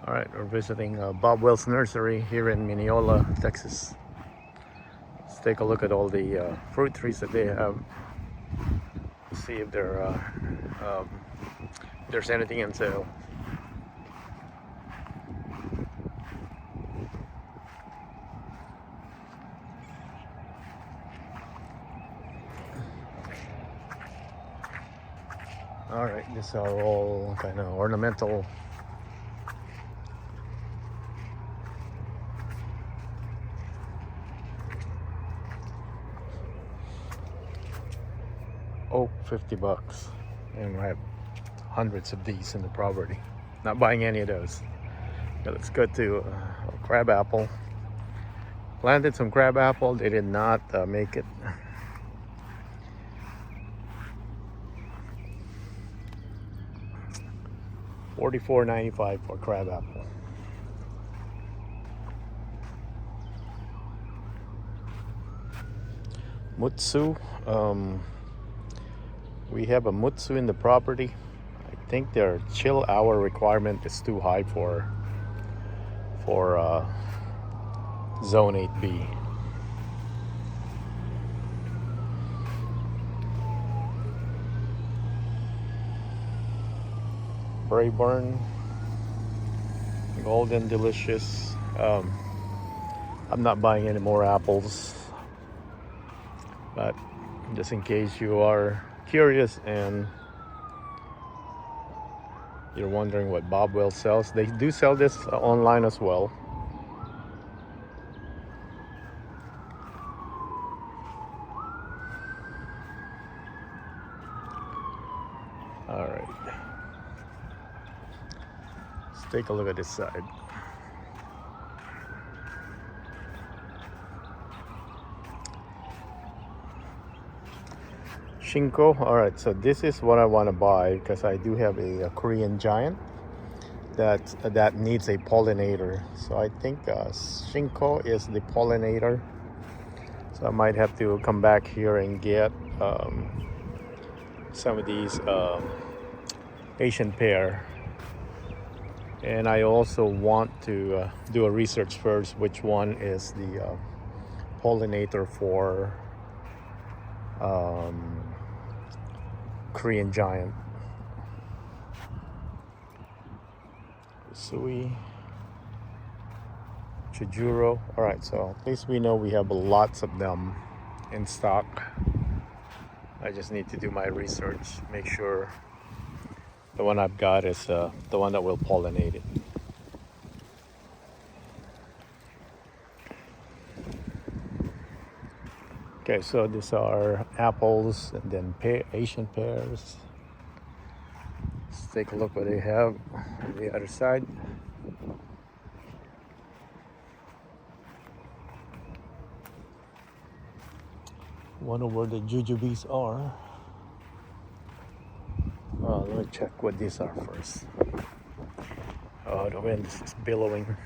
All right, we're visiting Bob Wells Nursery here in Mineola, Texas. Let's take a look at all the fruit trees that they have. See if there's anything on sale. All right, these are all kind of ornamental. Oak, $50, and I have hundreds of these in the property. Not buying any of those. But let's go to crab apple. Planted some crab apple. They did not make it. $44.95 for crab apple. Mutsu. We have a Mutsu in the property. I think their chill hour requirement is too high for Zone 8B. Brayburn, Golden Delicious. I'm not buying any more apples, but just in case you are curious and you're wondering what Bob Wells sells, they do sell this online as well. All right, let's take a look at this side. Shinko. All right, so this is what I want to buy because I do have a Korean giant that needs a pollinator. So I think Shinko is the pollinator. So I might have to come back here and get some of these Asian pear. And I also want to do a research first which one is the pollinator for Korean giant. Sui, Chijuro. All right, so at least we know we have lots of them in stock. I just need to do my research, make sure the one I've got is the one that will pollinate it. Okay, so these are apples and then Asian pears. Let's take a look what they have on the other side. Wonder where the jujubes are. Let me check what these are first. Oh, the wind is billowing.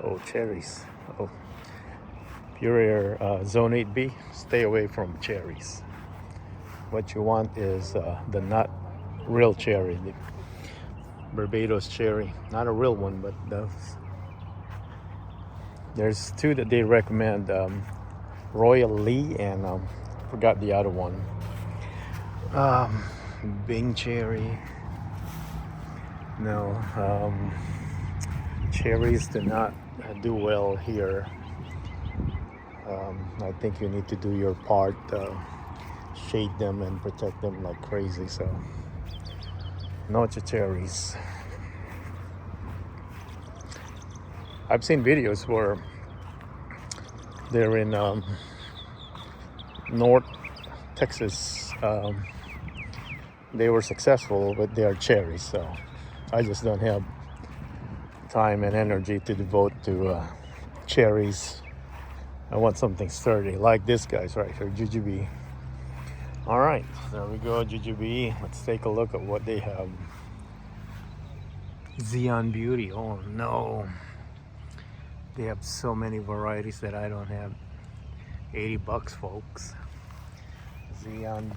Oh, cherries. Oh, if you're Zone 8B, stay away from cherries. What you want is the nut real cherry, the Barbados cherry. Not a real one, but there's two that they recommend, Royal Lee and forgot the other one. Bing cherry. No, cherries do not do well here. I think you need to do your part, shade them and protect them like crazy. So no cherries. I've seen videos where they're in North Texas. They were successful with their cherries, so I just don't have time and energy to devote to cherries. I want something sturdy like this guy's right here, jujube. All right, there we go, jujube. Let's take a look at what they have. Xeon Beauty. Oh no, they have so many varieties that I don't have. $80, folks. Xeon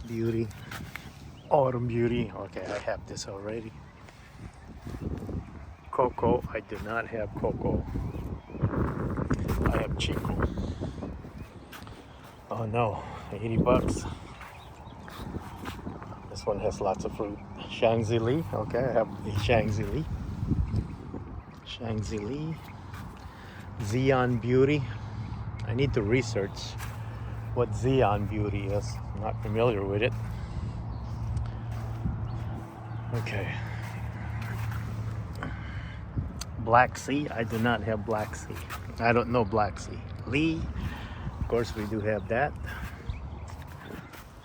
Beauty, Autumn Beauty. Okay, I have this already. Cocoa, I do not have cocoa. I have Chico. Oh no, $80. This one has lots of fruit. Shangzi-Li, okay, I have the Shangzi-Li. Shangzi-Li. Xeon Beauty. I need to research what Xeon Beauty is. I'm not familiar with it. Okay. Black Sea. I do not have Black Sea. I don't know Black Sea. Lee. Of course, we do have that.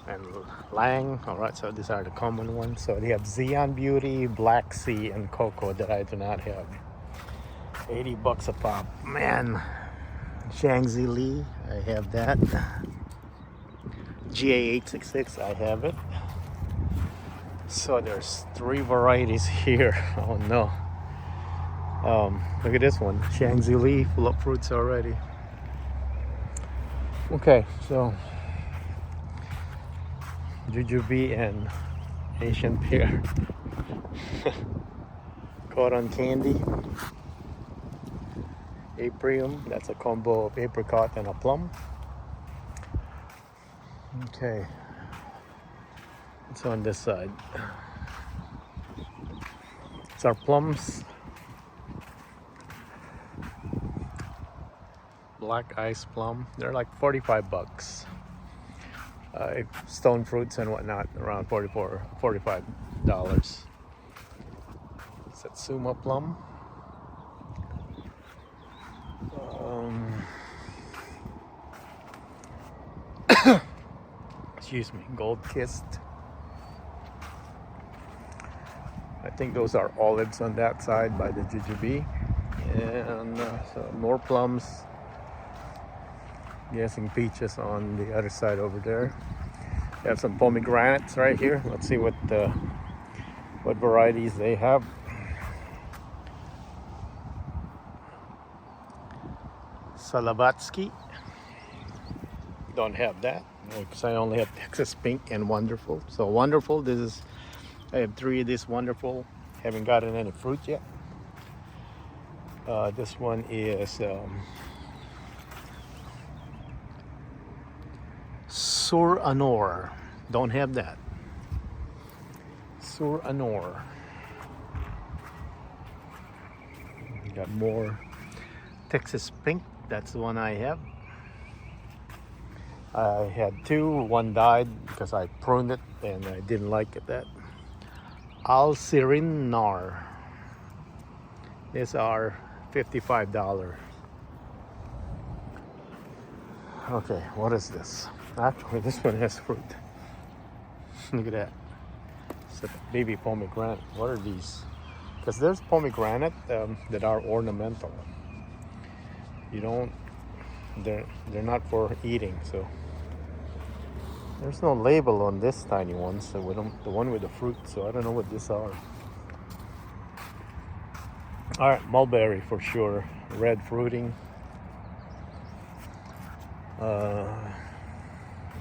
And Lang. All right, so these are the common ones. So they have Xeon Beauty, Black Sea, and Cocoa that I do not have. $80 a pop. Man. Shangzi-Li. I have that. GA866. I have it. So there's 3 varieties here. Oh no. Look at this one. Shangzi-Li, full of fruits already. Okay, so Jujube and Asian pear. Cotton candy. Aprium, that's a combo of apricot and a plum. Okay. It's on this side. It's our plums. Black ice plum. They're like $45. Stone fruits and whatnot around $45. Satsuma plum. Excuse me, gold kissed. I think those are olives on that side by the jujube. And so more plums. Guessing peaches on the other side over there. They have some pomegranates right here. Let's see what varieties they have. Salavatsky. Don't have that because I only have Texas Pink and Wonderful. So Wonderful, I have 3 of this Wonderful. Haven't gotten any fruit yet. This one is Sur Anor. Don't have that. Sur Anor. Got more Texas Pink. That's the one I have. I had 2. One died because I pruned it and I didn't like it. That Alcirinar. These are $55. Okay, what is this? Actually, this one has fruit. Look at that. It's a baby pomegranate. What are these? Because there's pomegranate that are ornamental. They're not for eating, so there's no label on this tiny one. So the one with the fruit. So I don't know what these are. All right, mulberry for sure. Red fruiting.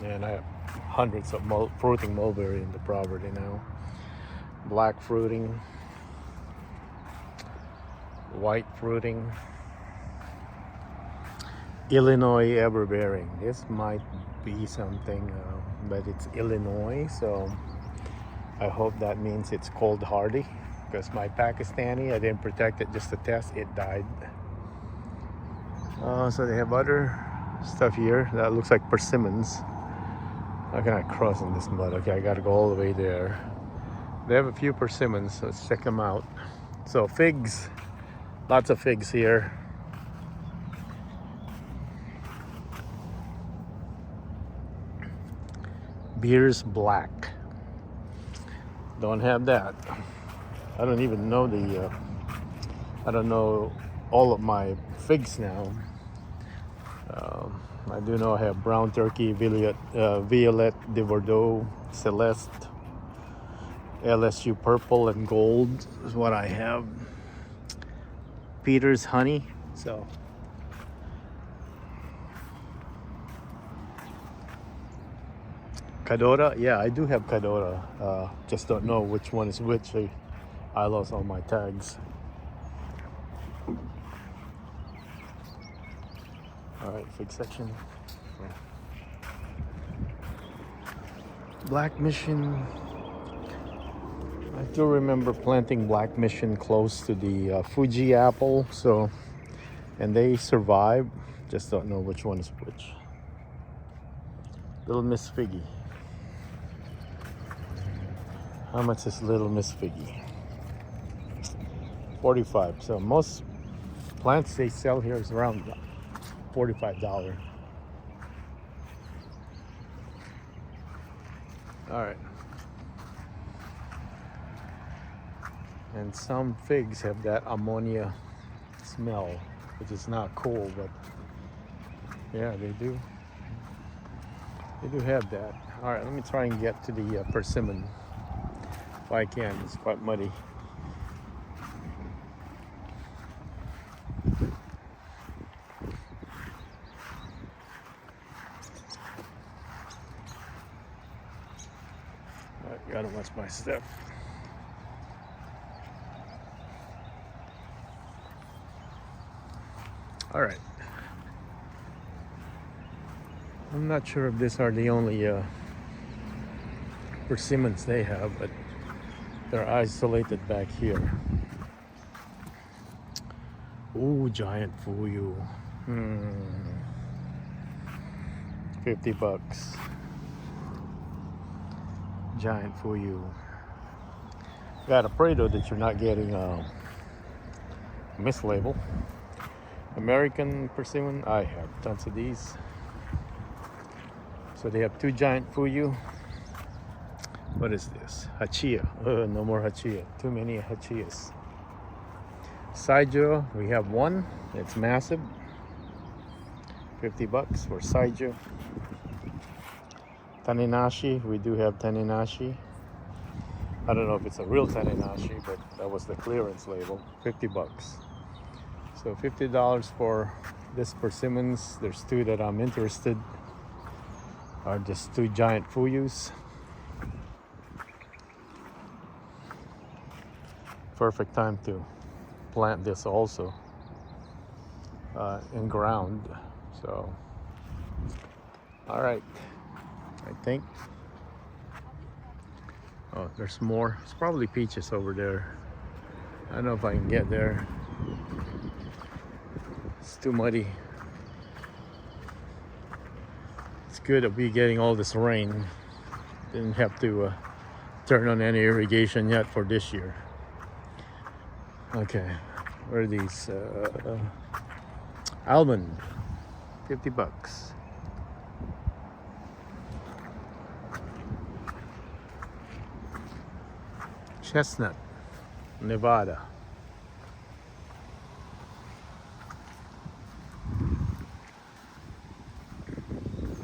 And I have hundreds of fruiting mulberry in the property now. Black fruiting. White fruiting. Illinois everbearing. This might be something, but it's Illinois, so I hope that means it's cold hardy. Because my Pakistani, I didn't protect it just to test, it died. So they have other stuff here that looks like persimmons. How can I cross in this mud? Okay, I gotta go all the way there. They have a few persimmons, so let's check them out. So figs, lots of figs here. Beers Black. Don't have that. I don't even know I don't know all of my figs now. I do know I have Brown Turkey, Violet de Bordeaux, Celeste, LSU Purple and Gold is what I have. Peter's Honey. So Cadora? Yeah, I do have Cadora. Just don't know which one is which. I lost all my tags. All right, fig section. Black Mission. I do remember planting Black Mission close to the Fuji apple. So, and they survived. Just don't know which one is which. Little Miss Figgy. How much is Little Miss Figgy? 45. So most plants they sell here is around $45. All right. And some figs have that ammonia smell, which is not cool, but yeah, they do. They do have that. All right, let me try and get to the persimmon if I can. It's quite muddy. I gotta watch my step. All right. I'm not sure if these are the only persimmons they have, but they're isolated back here. Ooh, giant fuyu. 50 bucks. Giant fuyu. Gotta pray though that you're not getting a mislabel. American persimmon, I have tons of these. So they have two giant fuyu. What is this? Hachia. No more hachia. Too many hachias. Saijo, we have one. It's massive. 50 bucks for Saijo. Taninashi, we do have Taninashi. I don't know if it's a real Taninashi, but that was the clearance label. 50 bucks. So $50 for this persimmons. There's two that I'm interested. Are just two giant fuyus. Perfect time to plant this also in ground. So, all right, I think. Oh, there's more. It's probably peaches over there. I don't know if I can get there. It's too muddy. It's good to be getting all this rain. Didn't have to turn on any irrigation yet for this year. Okay, where are these? Almond, 50 bucks. Chestnut, Nevada.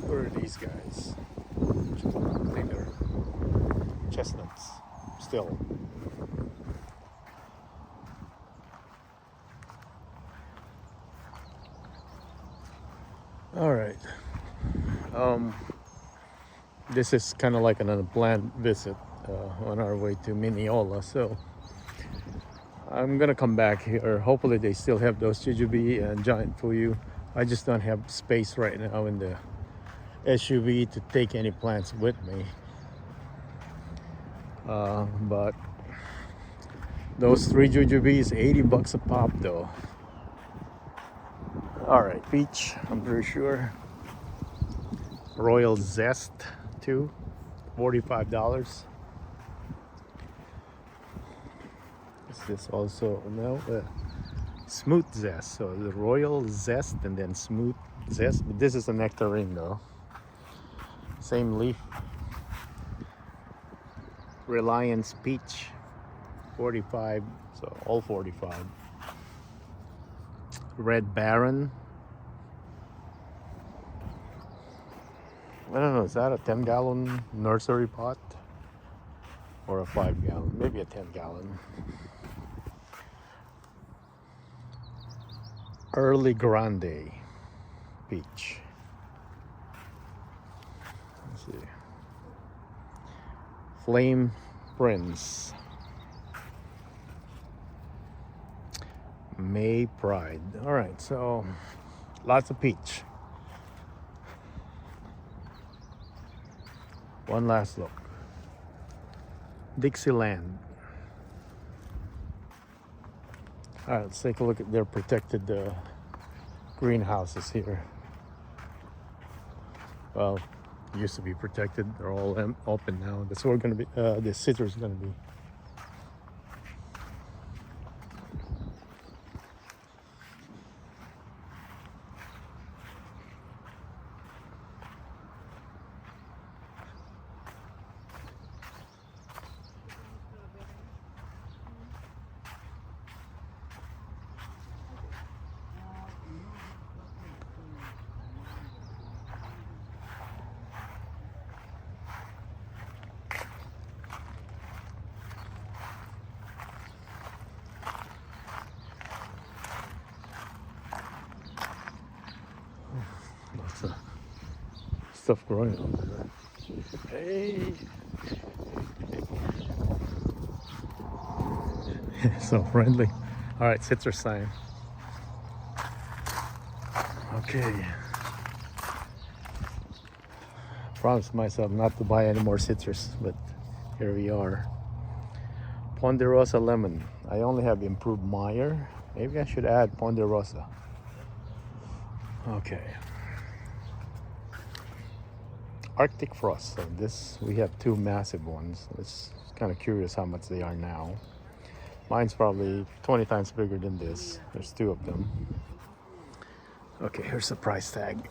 Where are these guys? I think they're chestnuts still. All right. This is kind of like an unplanned visit on our way to Mineola, so I'm gonna come back here. Hopefully they still have those jujube and giant fuyu. I just don't have space right now in the SUV to take any plants with me. But those three jujubes, 80 bucks a pop though. All right, peach, I'm pretty sure. Royal Zest, too, $45. Is this also, no, Smooth Zest. So the Royal Zest and then Smooth Zest. But this is a nectarine though. Same leaf. Reliance Peach, 45, so all 45. Red Baron. I don't know, is that a 10-gallon nursery pot? Or a 5-gallon? Maybe a 10-gallon. Early Grande Peach. Let's see. Flame Prince. May Pride. All right, so lots of peach. One last look. Dixieland. All right, let's take a look at their protected greenhouses here. Well, used to be protected. They're all open now. That's where we're gonna be. The citrus is gonna be. Lots of stuff growing over there. Hey, so friendly. All right, citrus time. Okay. Promised myself not to buy any more citrus, but here we are. Ponderosa lemon. I only have improved Meyer. Maybe I should add Ponderosa. Okay. Arctic frost. So this, we have two massive ones. It's kind of curious how much they are now. Mine's probably 20 times bigger than this. There's two of them. Okay, here's the price tag.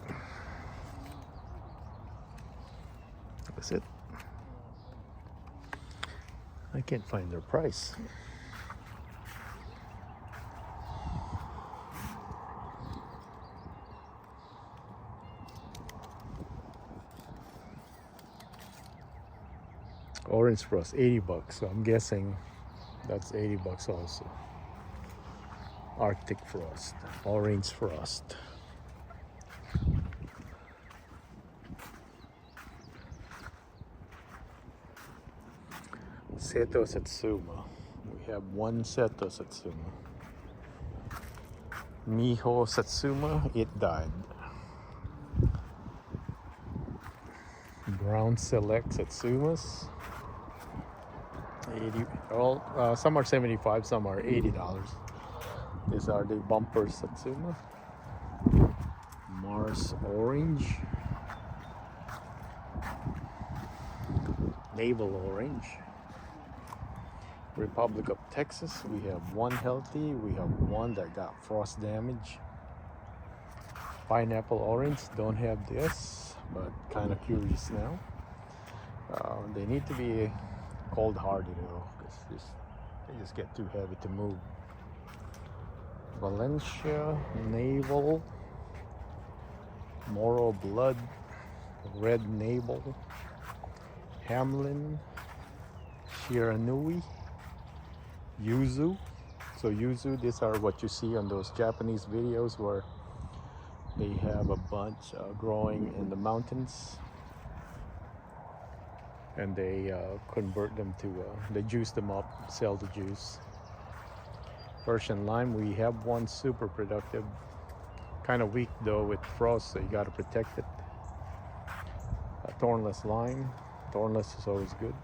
That's it. I can't find their price. Orange frost, 80 bucks. So I'm guessing that's 80 bucks also. Arctic frost, orange frost. Seto Satsuma. We have one Seto Satsuma. Miho Satsuma, it died. Brown Select Satsumas. 80. All some are 75, some are $80. These are the bumper Satsuma. Mars Orange. Navel Orange. Republic of Texas, we have one healthy, we have one that got frost damage. Pineapple Orange, don't have this, but kind of curious now. They need to be cold hardy though, because they just get too heavy to move. Valencia, Navel, Moro Blood, Red Navel, Hamlin, Shiranui, Yuzu. So Yuzu, these are what you see on those Japanese videos where they have a bunch growing in the mountains, and they convert them to, they juice them up, sell the juice. Persian lime, we have one super productive, kind of weak though with frost, so you got to protect it. Thornless lime, thornless is always good.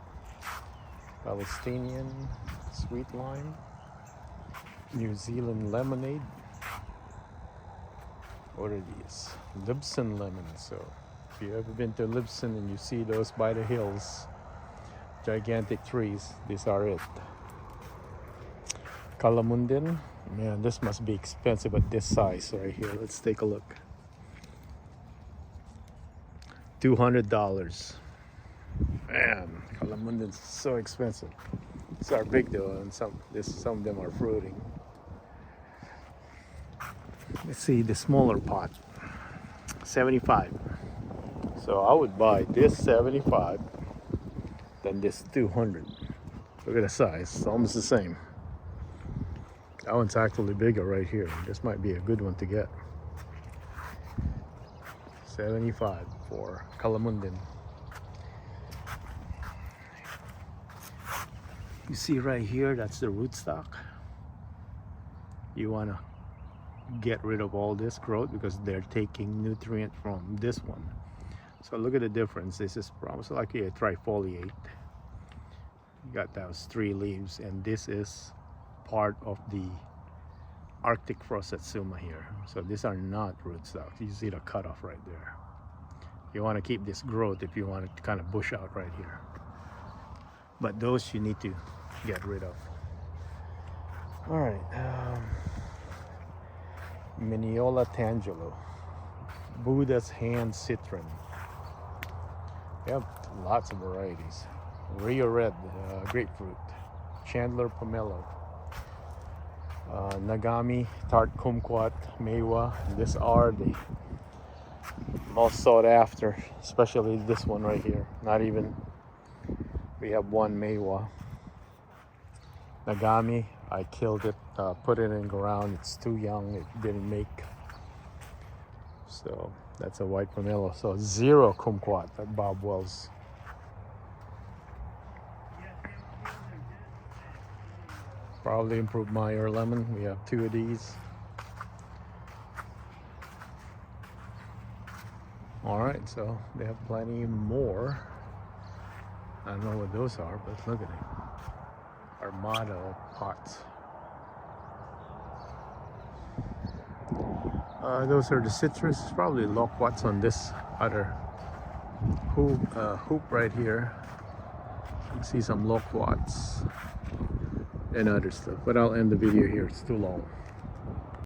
Palestinian sweet lime, New Zealand lemonade. What are these? Libsyn lemons. So if you've ever been to Libsyn and you see those by the hills, gigantic trees, these are it. Kalamundin, man, this must be expensive at this size right here. Let's take a look. $200. Man, Kalamundin's so expensive. These are big though, and some of them are fruiting. Let's see the smaller pot. 75. So I would buy this 75, then this 200. Look at the size, it's almost the same. That one's actually bigger right here. This might be a good one to get. 75 for Kalamundin. You see right here, that's the rootstock. You want to get rid of all this growth because they're taking nutrient from this one. So look at the difference. This is almost like a trifoliate. You got those 3 leaves, and this is part of the Arctic frost satsuma here. So these are not rootstocks. You see the cutoff right there. You want to keep this growth if you want it to kind of bush out right here. But those you need to get rid of. All right, Mineola tangelo, Buddha's hand citron. We have lots of varieties. Rio Red, grapefruit, Chandler pomelo, Nagami, tart kumquat, Meiwa. These are the most sought after, especially this one right here. Not even, we have one Meiwa. Nagami, I killed it, put it in ground. It's too young, it didn't make. So that's a white pomelo. So 0 kumquat at Bob Wells. Probably improved Meyer lemon. We have 2 of these. All right, so they have plenty more. I don't know what those are, but look at it. Armada pots. Those are the citrus. Probably loquats on this other hoop right here. You can see some loquats and other stuff, but I'll end the video here. It's too long.